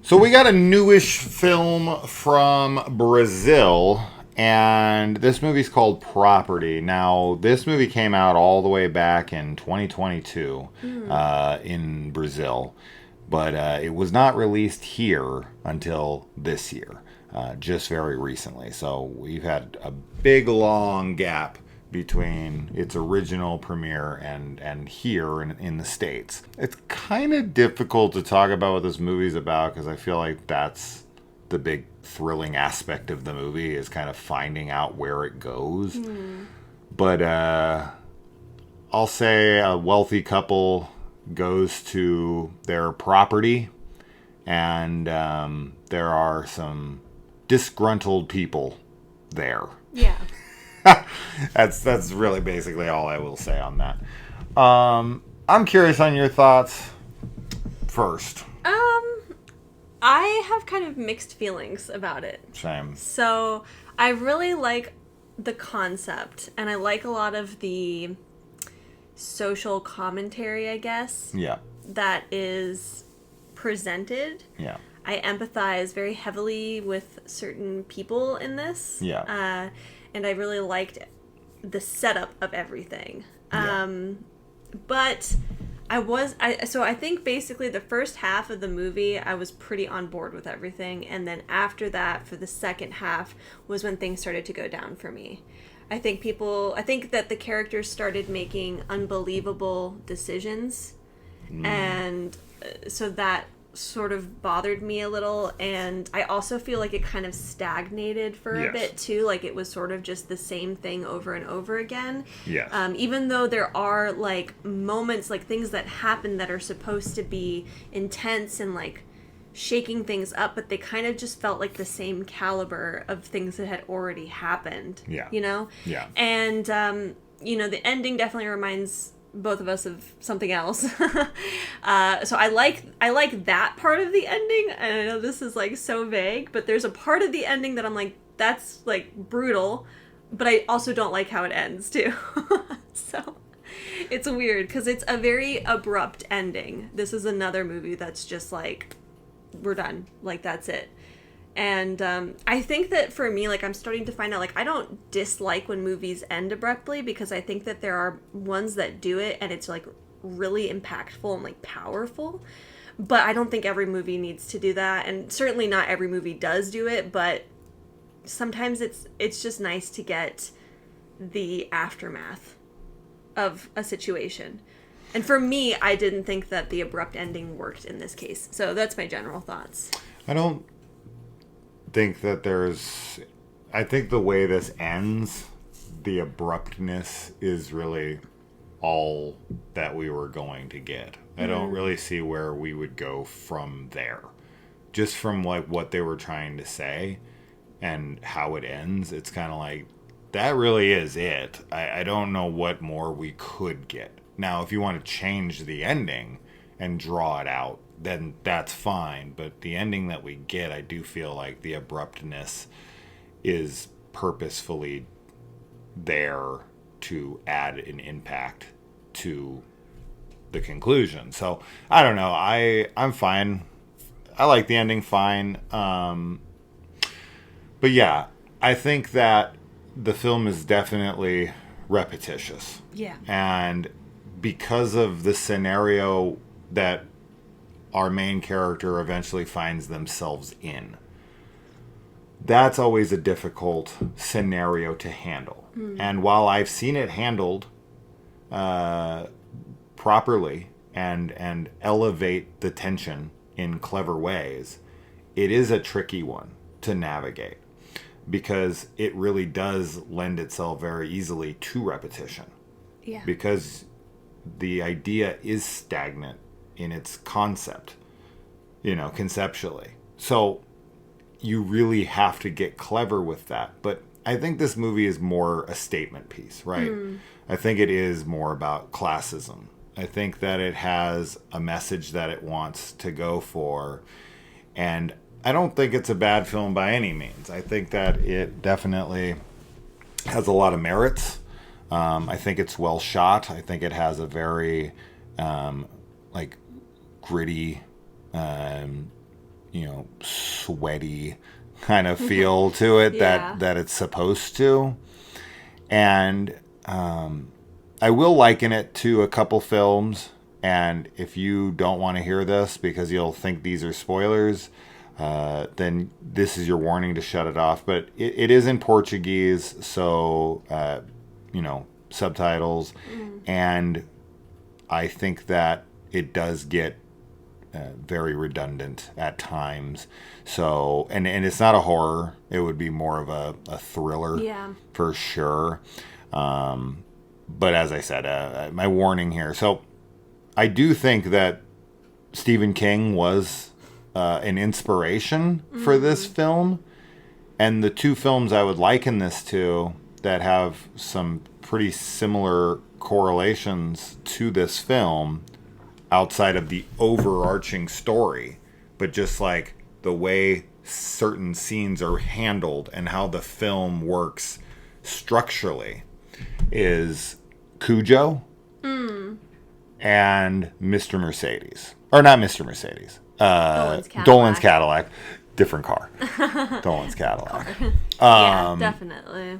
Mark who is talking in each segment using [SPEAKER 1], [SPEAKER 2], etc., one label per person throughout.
[SPEAKER 1] So we got a newish film from Brazil, and this movie's called Property. Now, this movie came out all the way back in 2022 in Brazil, but it was not released here until this year, just very recently. So we've had a big, long gap between its original premiere and here in the States. It's kind of difficult to talk about what this movie's about because I feel like that's the big thrilling aspect of the movie is kind of finding out where it goes. But I'll say a wealthy couple goes to their property and there are some disgruntled people there.
[SPEAKER 2] Yeah.
[SPEAKER 1] That's really basically all I will say on that. I'm curious on your thoughts first.
[SPEAKER 2] I have kind of mixed feelings about it.
[SPEAKER 1] Same.
[SPEAKER 2] So I really like the concept, and I like a lot of the social commentary, I guess, that is presented.
[SPEAKER 1] Yeah.
[SPEAKER 2] I empathize very heavily with certain people in this.
[SPEAKER 1] Yeah.
[SPEAKER 2] And I really liked the setup of everything.
[SPEAKER 1] Yeah.
[SPEAKER 2] But I think basically the first half of the movie, I was pretty on board with everything. And then after that, for the second half, was when things started to go down for me. I think that the characters started making unbelievable decisions. And so that sort of bothered me a little, and I also feel like it kind of stagnated for a bit too, like it was sort of just the same thing over and over again. Even though there are like moments, like things that happen that are supposed to be intense and like shaking things up, but they kind of just felt like the same caliber of things that had already happened. You know? And the ending definitely reminds both of us of something else. So I like that part of the ending. And I know this is like so vague, but there's a part of the ending that I'm like, that's like brutal, but I also don't like how it ends too. So it's weird because it's a very abrupt ending. This is another movie that's just like, we're done. Like, that's it. And I think that for me, like, I'm starting to find out, like, I don't dislike when movies end abruptly because I think that there are ones that do it and it's, like, really impactful and, like, powerful. But I don't think every movie needs to do that. And certainly not every movie does do it. But sometimes it's just nice to get the aftermath of a situation. And for me, I didn't think that the abrupt ending worked in this case. So that's my general thoughts.
[SPEAKER 1] I don't think that I think the way this ends, the abruptness is really all that we were going to get. I don't really see where we would go from there. Just from like what they were trying to say and how it ends, it's kind of like, that really is it. I don't know what more we could get. Now, if you want to change the ending and draw it out, then that's fine. But the ending that we get, I do feel like the abruptness is purposefully there to add an impact to the conclusion. So, I don't know. I'm fine. I like the ending fine. But yeah, I think that the film is definitely repetitious.
[SPEAKER 2] Yeah.
[SPEAKER 1] And because of the scenario that our main character eventually finds themselves in, that's always a difficult scenario to handle. And while I've seen it handled properly and elevate the tension in clever ways, it is a tricky one to navigate because it really does lend itself very easily to repetition.
[SPEAKER 2] Yeah.
[SPEAKER 1] Because the idea is stagnant in its concept, conceptually. So you really have to get clever with that. But I think this movie is more a statement piece, right? I think it is more about classism. I think that it has a message that it wants to go for. And I don't think it's a bad film by any means. I think that it definitely has a lot of merits. I think it's well shot. I think it has a very gritty sweaty kind of feel to it
[SPEAKER 2] Yeah.
[SPEAKER 1] that it's supposed to. And I will liken it to a couple films. And if you don't want to hear this because you'll think these are spoilers, then this is your warning to shut it off. But it is in Portuguese, so, subtitles. And I think that it does get very redundant at times. So, and it's not a horror. It would be more of a thriller,
[SPEAKER 2] Yeah.
[SPEAKER 1] for sure. But as I said, my warning here. So, I do think that Stephen King was an inspiration for this film. And the two films I would liken this to that have some pretty similar correlations to this film outside of the overarching story, but just like the way certain scenes are handled and how the film works structurally, is Cujo and Mr. Mercedes. Or not Mr. Mercedes. Dolan's Cadillac. Different car. Dolan's Cadillac.
[SPEAKER 2] Yeah, definitely.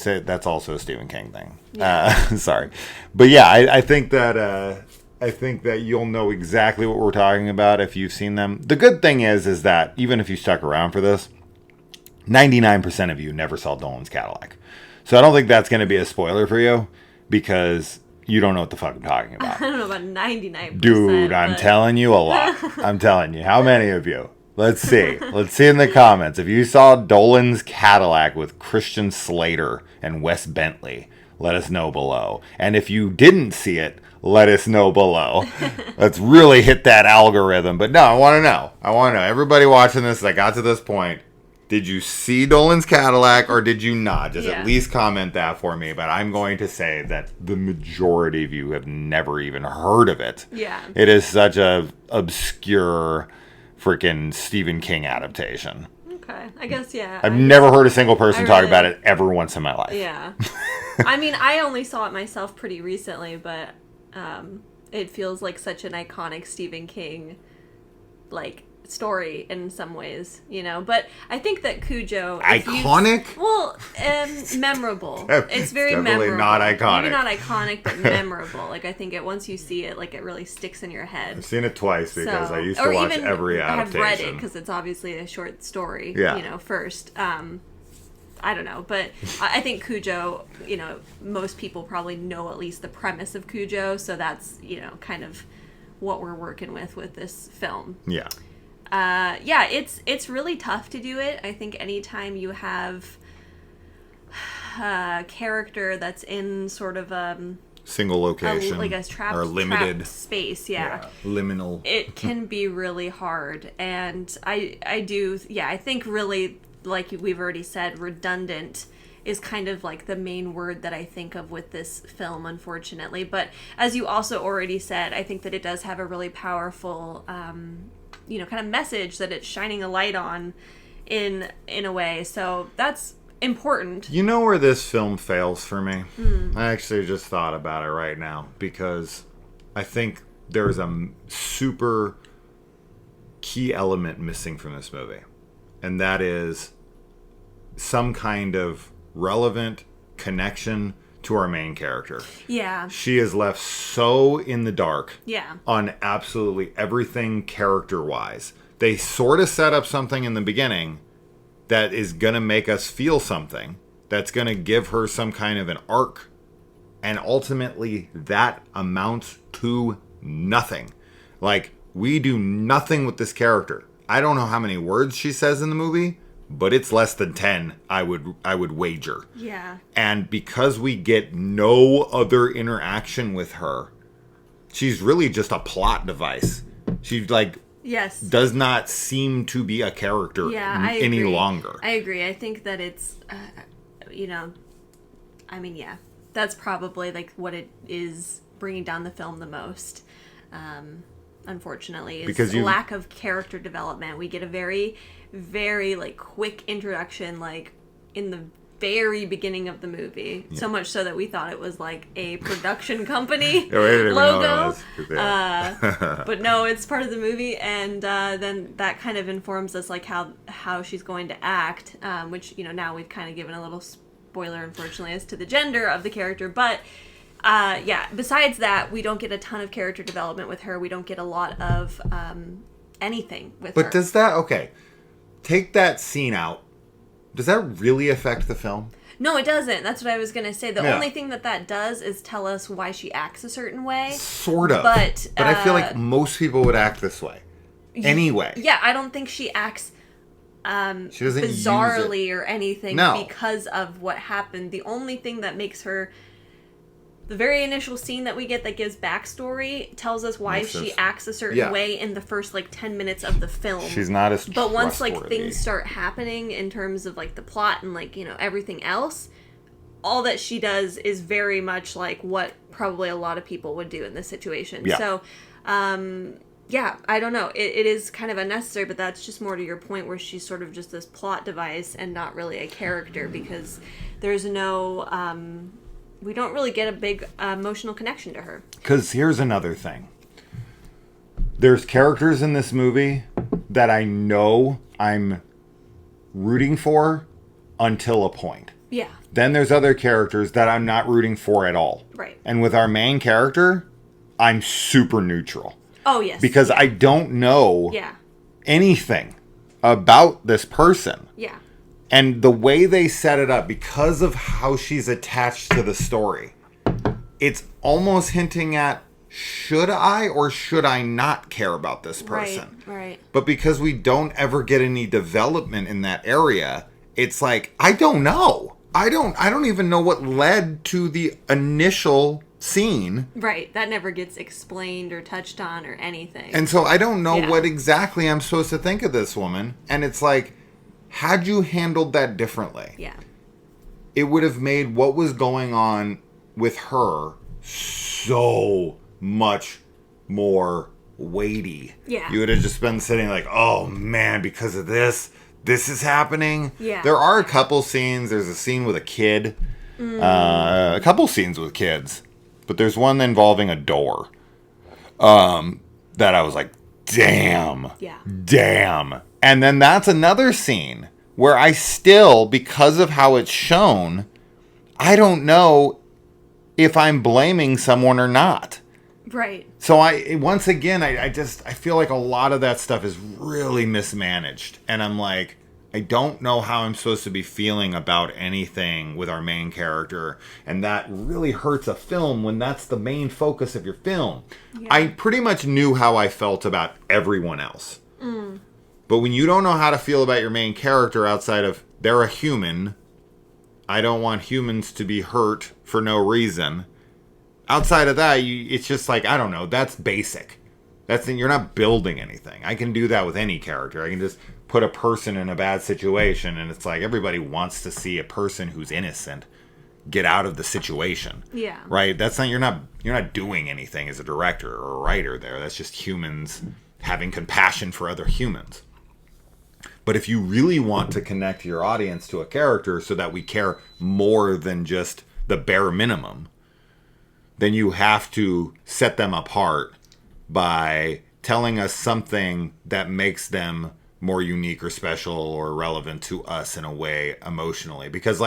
[SPEAKER 1] That's also a Stephen King thing.
[SPEAKER 2] Yeah.
[SPEAKER 1] Sorry. But yeah, I think that you'll know exactly what we're talking about if you've seen them. The good thing is that even if you stuck around for this, 99% of you never saw Dolan's Cadillac. So I don't think that's going to be a spoiler for you because you don't know what the fuck I'm talking about.
[SPEAKER 2] I don't know about 99%.
[SPEAKER 1] Dude, I'm telling you a lot. I'm telling you. How many of you? Let's see. Let's see in the comments. If you saw Dolan's Cadillac with Christian Slater and Wes Bentley, let us know below. And if you didn't see it, let us know below. Let's really hit that algorithm. But no, I want to know. Everybody watching this that got to this point, did you see Dolan's Cadillac or did you not? Just at least comment that for me. But I'm going to say that the majority of you have never even heard of it.
[SPEAKER 2] Yeah.
[SPEAKER 1] It is such a obscure freaking Stephen King adaptation.
[SPEAKER 2] Okay. I guess, yeah.
[SPEAKER 1] I've never heard a single person talk about it ever once in my life.
[SPEAKER 2] Yeah. I mean, I only saw it myself pretty recently, but it feels like such an iconic Stephen King, story in some ways, but I think that Cujo
[SPEAKER 1] iconic
[SPEAKER 2] memorable. It's very
[SPEAKER 1] definitely
[SPEAKER 2] memorable.
[SPEAKER 1] Not iconic.
[SPEAKER 2] Maybe not iconic, but memorable. I think once you see it, it really sticks in your head.
[SPEAKER 1] I've seen it twice because I used to watch every adaptation.
[SPEAKER 2] I've read it because it's obviously a short story. First. I don't know, but I think Cujo, most people probably know at least the premise of Cujo, so that's, kind of what we're working with this film.
[SPEAKER 1] Yeah.
[SPEAKER 2] It's really tough to do it. I think anytime you have a character that's in sort of
[SPEAKER 1] single location,
[SPEAKER 2] a trapped,
[SPEAKER 1] or limited
[SPEAKER 2] trapped space,
[SPEAKER 1] liminal,
[SPEAKER 2] it can be really hard. And I think really, like we've already said, redundant is kind of the main word that I think of with this film, unfortunately. But as you also already said, I think that it does have a really powerful kind of message that it's shining a light on in a way. So that's important.
[SPEAKER 1] You know where this film fails for me? I actually just thought about it right now because I think there's a super key element missing from this movie. And that is some kind of relevant connection to our main character.
[SPEAKER 2] Yeah.
[SPEAKER 1] She is left so in the dark.
[SPEAKER 2] Yeah.
[SPEAKER 1] On absolutely everything character-wise. They sort of set up something in the beginning that is going to make us feel something. That's going to give her some kind of an arc. And ultimately, that amounts to nothing. We do nothing with this character. I don't know how many words she says in the movie, but it's less than 10, I would wager.
[SPEAKER 2] Yeah.
[SPEAKER 1] And because we get no other interaction with her, she's really just a plot device. She
[SPEAKER 2] yes,
[SPEAKER 1] does not seem to be a character any longer.
[SPEAKER 2] I agree. I think that it's that's probably what it is bringing down the film the most. Unfortunately, is
[SPEAKER 1] because
[SPEAKER 2] lack of character development. We get a very, very quick introduction in the very beginning of the movie. So much so that we thought it was like a production company
[SPEAKER 1] logo.
[SPEAKER 2] But no, it's part of the movie, and then that kind of informs us like how she's going to act, which, you know, now we've kind of given a little spoiler, unfortunately, as to the gender of the character. But besides that, we don't get a ton of character development with her. We don't get a lot of anything with her.
[SPEAKER 1] But does that, okay, take that scene out. Does that really affect the film?
[SPEAKER 2] No, it doesn't. That's what I was going to say. The only thing that does is tell us why she acts a certain way.
[SPEAKER 1] Sort of.
[SPEAKER 2] But
[SPEAKER 1] I feel like most people would act this way. Anyway.
[SPEAKER 2] Yeah, I don't think she acts
[SPEAKER 1] she doesn't
[SPEAKER 2] bizarrely or anything
[SPEAKER 1] No.
[SPEAKER 2] because of what happened. The only thing that makes her... The very initial scene that we get that gives backstory tells us why she acts a certain way in the first, like, 10 minutes of the film.
[SPEAKER 1] She's not as
[SPEAKER 2] But once, like,
[SPEAKER 1] trustworthy.
[SPEAKER 2] things start happening in terms of, like, the plot and, like, you know, everything else, all that she does is very much like what probably a lot of people would do in this situation.
[SPEAKER 1] Yeah.
[SPEAKER 2] So, I don't know. It is kind of unnecessary, but that's just more to your point where she's sort of just this plot device and not really a character, because there's no... we don't really get a big emotional connection to her.
[SPEAKER 1] Because here's another thing. There's characters in this movie that I know I'm rooting for until a point.
[SPEAKER 2] Yeah.
[SPEAKER 1] Then there's other characters that I'm not rooting for at all.
[SPEAKER 2] Right.
[SPEAKER 1] And with our main character, I'm super neutral.
[SPEAKER 2] Oh, yes.
[SPEAKER 1] Because I don't know anything about this person.
[SPEAKER 2] Yeah.
[SPEAKER 1] And the way they set it up, because of how she's attached to the story, it's almost hinting at, should I or should I not care about this person?
[SPEAKER 2] Right.
[SPEAKER 1] But because we don't ever get any development in that area, it's like, I don't know. I don't even know what led to the initial scene.
[SPEAKER 2] Right. That never gets explained or touched on or anything.
[SPEAKER 1] And so I don't know what exactly I'm supposed to think of this woman. And it's like, had you handled that differently, it would have made what was going on with her so much more weighty.
[SPEAKER 2] Yeah.
[SPEAKER 1] You would have just been sitting like, oh man, because of this is happening.
[SPEAKER 2] Yeah.
[SPEAKER 1] There are a couple scenes. There's a scene with a kid. A couple scenes with kids. But there's one involving a door. That I was like, damn.
[SPEAKER 2] Yeah.
[SPEAKER 1] Damn. And then that's another scene where I still, because of how it's shown, I don't know if I'm blaming someone or not.
[SPEAKER 2] Right.
[SPEAKER 1] So once again, I feel like a lot of that stuff is really mismanaged. And I'm like, I don't know how I'm supposed to be feeling about anything with our main character. And that really hurts a film when that's the main focus of your film. Yeah. I pretty much knew how I felt about everyone else. But when you don't know how to feel about your main character outside of, they're a human, I don't want humans to be hurt for no reason. Outside of that, it's just like, I don't know, that's basic. You're not building anything. I can do that with any character. I can just put a person in a bad situation, and it's like everybody wants to see a person who's innocent get out of the situation.
[SPEAKER 2] Yeah.
[SPEAKER 1] Right? You're not doing anything as a director or a writer there. That's just humans having compassion for other humans. But if you really want to connect your audience to a character so that we care more than just the bare minimum, then you have to set them apart by telling us something that makes them more unique or special or relevant to us in a way emotionally. Because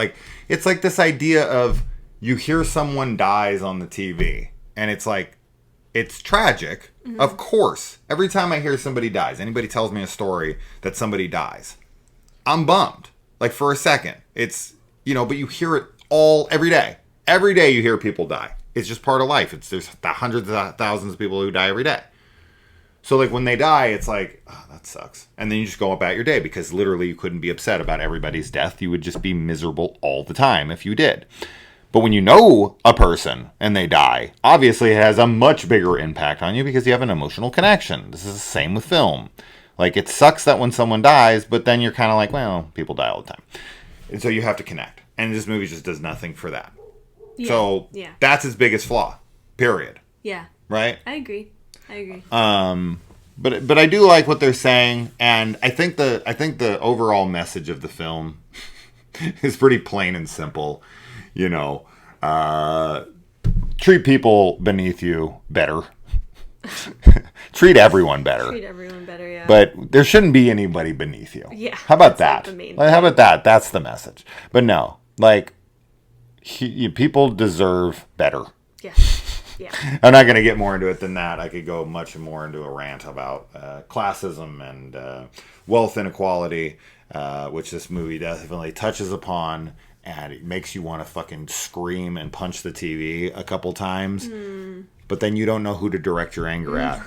[SPEAKER 1] it's like this idea of, you hear someone dies on the TV and it's like, it's tragic. Mm-hmm. Of course. Every time I hear somebody dies, anybody tells me a story that somebody dies, I'm bummed. Like, for a second. It's, but you hear it every day. Every day you hear people die. It's just part of life. There's hundreds of thousands of people who die every day. So, like, when they die, it's like, oh, that sucks. And then you just go about your day, because literally you couldn't be upset about everybody's death. You would just be miserable all the time if you did. But when you know a person and they die, obviously it has a much bigger impact on you because you have an emotional connection. This is the same with film. Like, it sucks that when someone dies, but then you're kind of like, well, people die all the time. And so you have to connect. And this movie just does nothing for that. Yeah. So that's its biggest flaw, period.
[SPEAKER 2] Yeah.
[SPEAKER 1] Right?
[SPEAKER 2] I agree.
[SPEAKER 1] But I do like what they're saying, and I think the overall message of the film is pretty plain and simple. Treat people beneath you better. Treat everyone better.
[SPEAKER 2] Treat everyone better, yeah.
[SPEAKER 1] But there shouldn't be anybody beneath you.
[SPEAKER 2] Yeah.
[SPEAKER 1] How about
[SPEAKER 2] that's
[SPEAKER 1] that?
[SPEAKER 2] the main
[SPEAKER 1] How about that? That's the message. But no, like, people deserve better.
[SPEAKER 2] Yeah. Yeah.
[SPEAKER 1] I'm not going to get more into it than that. I could go much more into a rant about classism and wealth inequality, which this movie definitely touches upon. And it makes you want to fucking scream and punch the TV a couple times. But then you don't know who to direct your anger at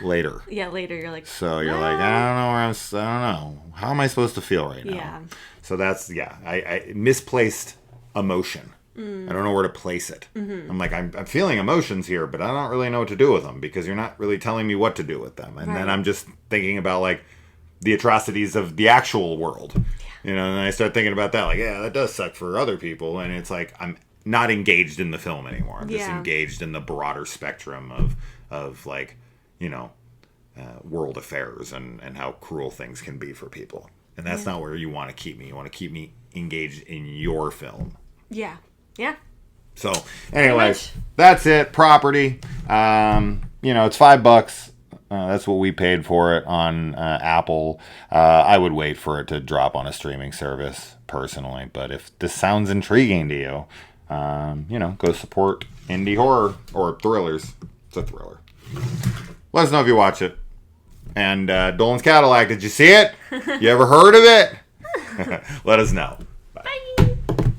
[SPEAKER 1] later.
[SPEAKER 2] Yeah, later you're like...
[SPEAKER 1] So you're like, I don't know where I don't know. How am I supposed to feel right now?
[SPEAKER 2] Yeah.
[SPEAKER 1] So that's, I misplaced emotion. I don't know where to place it. I'm like, I'm feeling emotions here, but I don't really know what to do with them because you're not really telling me what to do with them. And then I'm just thinking about, like, the atrocities of the actual world. And I start thinking about that, like, yeah, that does suck for other people. And it's like, I'm not engaged in the film anymore. I'm just engaged in the broader spectrum of like, world affairs and how cruel things can be for people. And that's not where you want to keep me. You want to keep me engaged in your film.
[SPEAKER 2] Yeah. Yeah.
[SPEAKER 1] So, anyways, that's it. Property. It's $5. That's what we paid for it on Apple. I would wait for it to drop on a streaming service personally, but if this sounds intriguing to you, go support indie horror or thrillers. It's a thriller. Let us know if you watch it. And Dolan's Cadillac, did you see it? You ever heard of it? Let us know.